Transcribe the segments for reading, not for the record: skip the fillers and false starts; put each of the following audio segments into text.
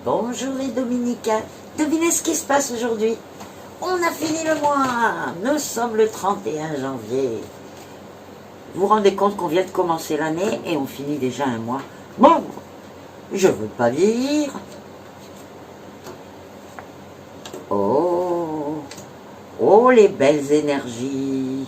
Bonjour les Dominicains. Devinez ce qui se passe aujourd'hui. On a fini le mois. Nous sommes le 31 janvier. Vous vous rendez compte qu'on vient de commencer l'année et on finit déjà un mois. Bon, je veux pas vieillir. Oh, oh les belles énergies.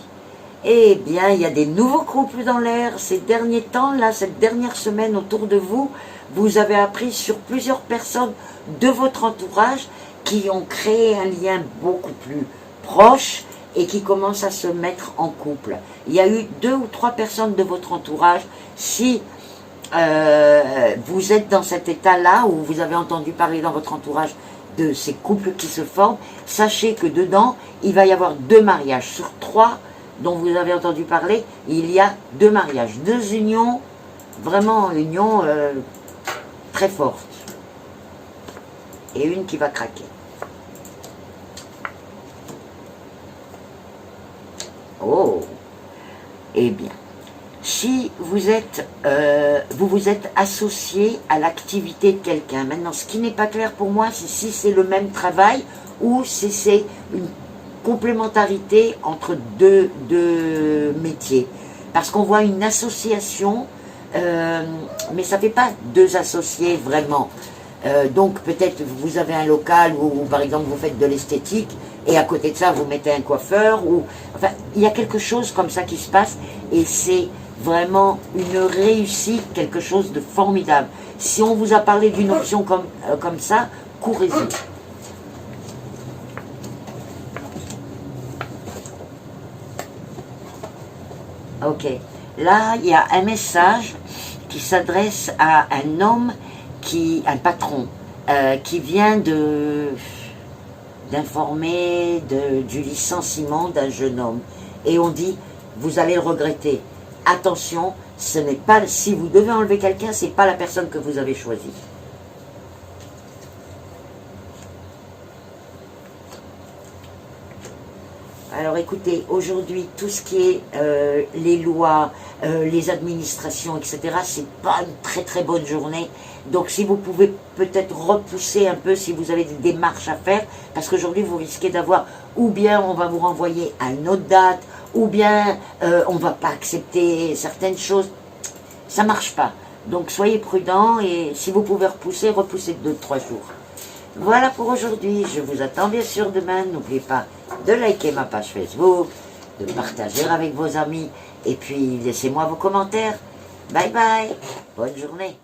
Eh bien, il y a des nouveaux couples dans l'air. Ces derniers temps, là, cette dernière semaine autour de vous, vous avez appris sur plusieurs personnes de votre entourage qui ont créé un lien beaucoup plus proche et qui commencent à se mettre en couple. Il y a eu 2 ou 3 personnes de votre entourage. Si vous êtes dans cet état-là, où vous avez entendu parler dans votre entourage de ces couples qui se forment, sachez que dedans, il va y avoir 2 mariages. Sur 3 dont vous avez entendu parler, il y a 2 mariages. 2 unions, vraiment unions très fortes. Et une qui va craquer. Oh, eh bien, si vous êtes, vous vous êtes associé à l'activité de quelqu'un. Maintenant, ce qui n'est pas clair pour moi, c'est si c'est le même travail ou si c'est une complémentarité entre deux métiers. Parce qu'on voit une association, mais ça ne fait pas 2 associés vraiment. Donc peut-être vous avez un local où par exemple vous faites de l'esthétique et à côté de ça vous mettez un coiffeur, ou enfin il y a quelque chose comme ça qui se passe et c'est vraiment une réussite, quelque chose de formidable. Si on vous a parlé d'une option comme ça, courez-y. Ok, là il y a un message qui s'adresse à un homme, un patron, qui vient d'informer du licenciement d'un jeune homme. Et on dit, vous allez le regretter. Attention, ce n'est pas, si vous devez enlever quelqu'un, ce n'est pas la personne que vous avez choisie. Alors écoutez, aujourd'hui, tout ce qui est les lois, les administrations, etc., c'est pas une très très bonne journée. Donc si vous pouvez peut-être repousser un peu, si vous avez des démarches à faire, parce qu'aujourd'hui vous risquez d'avoir, ou bien on va vous renvoyer à une autre date, ou bien on ne va pas accepter certaines choses. Ça marche pas. Donc soyez prudents et si vous pouvez repousser, repoussez de 2-3 jours. Voilà pour aujourd'hui, je vous attends bien sûr demain. N'oubliez pas de liker ma page Facebook, de partager avec vos amis et puis laissez-moi vos commentaires. Bye bye, bonne journée.